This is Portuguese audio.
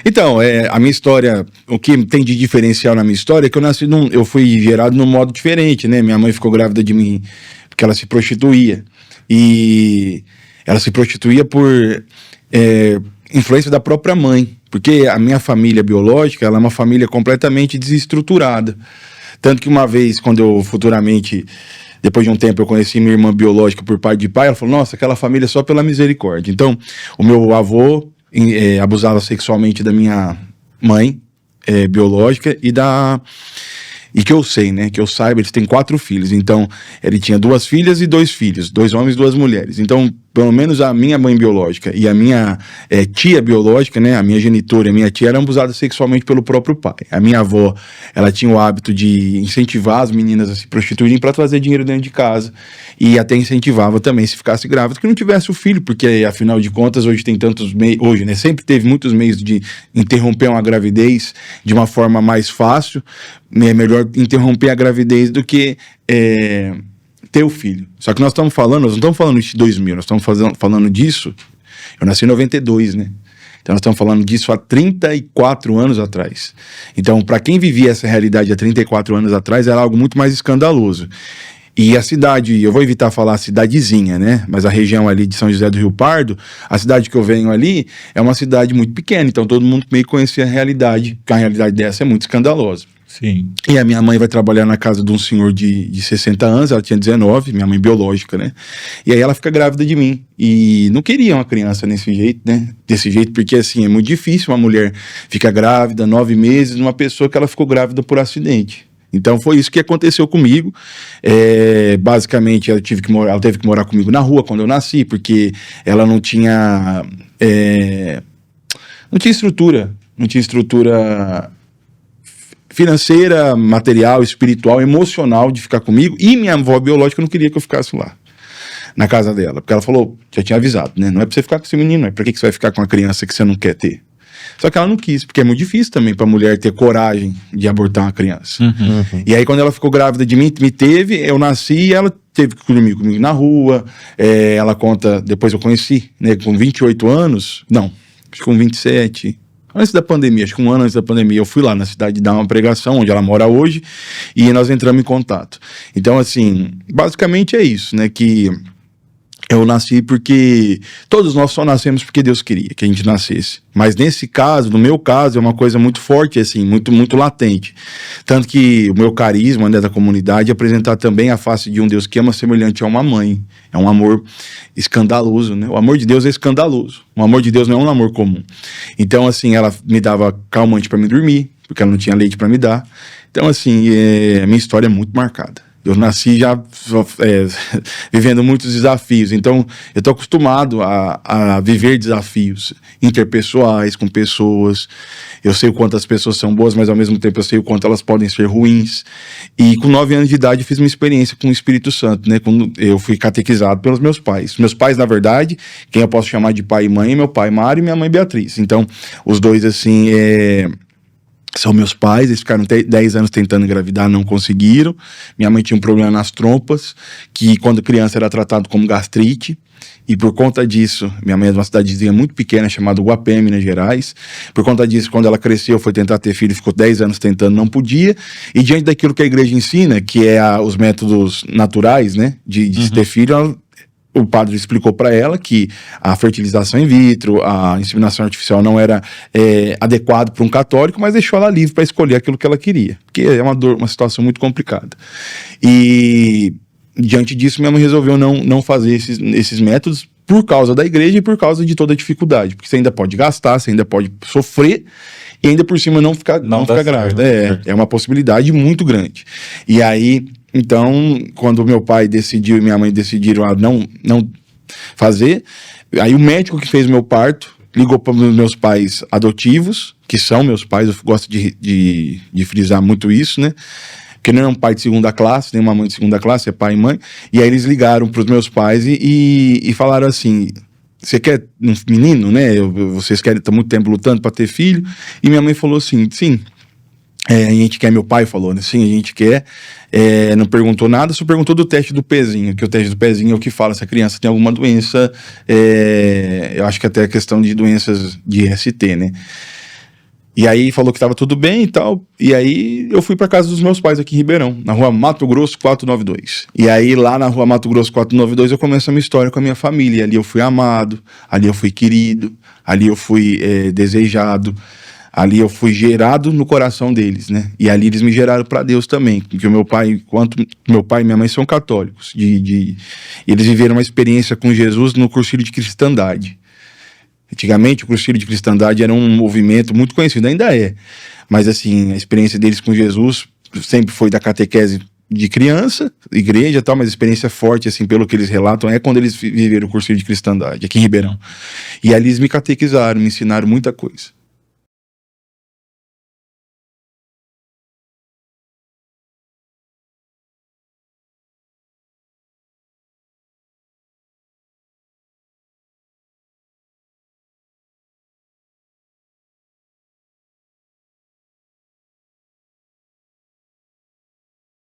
Então, a minha história, o que tem de diferencial na minha história é que eu fui gerado num modo diferente, né? Minha mãe ficou grávida de mim porque ela se prostituía. E ela se prostituía por influência da própria mãe. Porque a minha família biológica, ela é uma família completamente desestruturada. Tanto que uma vez, quando eu futuramente, depois de um tempo, eu conheci minha irmã biológica por pai de pai, ela falou, nossa, aquela família é só pela misericórdia. Então, o meu avô abusava sexualmente da minha mãe biológica e que eu sei, né, que eu saiba, eles têm 4 filhos, então ele tinha 2 filhas e 2 filhos, 2 homens e 2 mulheres, então pelo menos a minha mãe biológica e a minha tia biológica, né, a minha genitora e a minha tia eram abusadas sexualmente pelo próprio pai. A minha avó, ela tinha o hábito de incentivar as meninas a se prostituírem para trazer dinheiro dentro de casa e até incentivava também, se ficasse grávida, que não tivesse o filho, porque afinal de contas hoje tem tantos meios, hoje, né, sempre teve muitos meios de interromper uma gravidez de uma forma mais fácil, é melhor interromper a gravidez do que ter o filho. Só que nós não estamos falando de 2000, nós estamos falando disso, eu nasci em 92, né? Então nós estamos falando disso há 34 anos atrás. Então, para quem vivia essa realidade há 34 anos atrás, era algo muito mais escandaloso. E a cidade, eu vou evitar falar cidadezinha, né? Mas a região ali de São José do Rio Pardo, a cidade que eu venho ali, é uma cidade muito pequena, então todo mundo meio que conhecia a realidade, que a realidade dessa é muito escandalosa. Sim. E a minha mãe vai trabalhar na casa de um senhor de 60 anos, ela tinha 19, minha mãe biológica, né? E aí ela fica grávida de mim. E não queria uma criança desse jeito, né? Desse jeito, porque assim, é muito difícil uma mulher ficar grávida 9 meses de uma pessoa que ela ficou grávida por acidente. Então foi isso que aconteceu comigo. Basicamente, ela teve que morar comigo na rua quando eu nasci, porque ela não tinha estrutura. Não tinha estrutura financeira, material, espiritual, emocional de ficar comigo, e minha avó biológica não queria que eu ficasse lá, na casa dela, porque ela falou, já tinha avisado, né, não é pra você ficar com esse menino, é pra que você vai ficar com uma criança que você não quer ter? Só que ela não quis, porque é muito difícil também pra mulher ter coragem de abortar uma criança. E aí quando ela ficou grávida de mim, me teve, eu nasci e ela teve que dormir comigo na rua, ela conta, depois eu conheci, né, com 28 anos, não, acho que com 27, antes da pandemia, acho que um ano antes da pandemia, eu fui lá na cidade dar uma pregação, onde ela mora hoje, e nós entramos em contato. Então, assim, basicamente é isso, né, que eu nasci porque todos nós só nascemos porque Deus queria que a gente nascesse. Mas nesse caso, no meu caso, é uma coisa muito forte, assim, muito, muito latente. Tanto que o meu carisma, né, da comunidade é apresentar também a face de um Deus que ama semelhante a uma mãe. É um amor escandaloso, né? O amor de Deus é escandaloso. O amor de Deus não é um amor comum. Então, assim, ela me dava calmante para me dormir, porque ela não tinha leite para me dar. Então, assim, a minha história é muito marcada. Eu nasci já vivendo muitos desafios, então eu estou acostumado a viver desafios interpessoais com pessoas. Eu sei o quanto as pessoas são boas, mas ao mesmo tempo eu sei o quanto elas podem ser ruins. E com 9 anos de idade eu fiz uma experiência com o Espírito Santo, né? Quando eu fui catequizado pelos meus pais. Meus pais, na verdade, quem eu posso chamar de pai e mãe é meu pai Mário e minha mãe Beatriz. Então, os dois, assim, são meus pais, eles ficaram 10 anos tentando engravidar, não conseguiram. Minha mãe tinha um problema nas trompas, que quando criança era tratado como gastrite, e por conta disso, minha mãe é de uma cidadezinha muito pequena, chamada Guapé, Minas Gerais. Por conta disso, quando ela cresceu, foi tentar ter filho, ficou 10 anos tentando, não podia. E diante daquilo que a igreja ensina, que é os métodos naturais, né, de se ter filho, o padre explicou para ela que a fertilização in vitro, a inseminação artificial não era adequado para um católico, mas deixou ela livre para escolher aquilo que ela queria, porque é uma situação muito complicada. E diante disso, minha mãe resolveu não fazer esses métodos por causa da igreja e por causa de toda a dificuldade, porque você ainda pode gastar, você ainda pode sofrer e ainda por cima não ficar grávida. É uma possibilidade muito grande. E aí, então, quando meu pai decidiu e minha mãe decidiram não fazer, aí o médico que fez o meu parto ligou para os meus pais adotivos, que são meus pais, eu gosto de frisar muito isso, né? Porque não é um pai de segunda classe, nem uma mãe de segunda classe, é pai e mãe. E aí eles ligaram para os meus pais e falaram assim: você quer um menino, né? Vocês querem estar muito tempo lutando para ter filho? E minha mãe falou assim: sim, a gente quer. Meu pai falou, né? Sim, a gente quer. Não perguntou nada, só perguntou do teste do pezinho, que o teste do pezinho é o que fala se a criança tem alguma doença. Eu acho que até a questão de doenças de IST, né? E aí falou que estava tudo bem e tal. E aí eu fui para casa dos meus pais aqui em Ribeirão, na rua Mato Grosso 492. E aí lá na rua Mato Grosso 492 eu começo a minha história com a minha família. Ali eu fui amado, ali eu fui querido, ali eu fui desejado, ali eu fui gerado no coração deles, né? E ali eles me geraram para Deus também, porque o meu pai, enquanto meu pai e minha mãe são católicos, eles viveram uma experiência com Jesus no cursilho de cristandade. Antigamente, o cursilho de cristandade era um movimento muito conhecido, ainda é. Mas, assim, a experiência deles com Jesus sempre foi da catequese de criança, igreja e tal, mas a experiência forte, assim, pelo que eles relatam, é quando eles viveram o cursilho de cristandade, aqui em Ribeirão. E ali eles me catequizaram, me ensinaram muita coisa.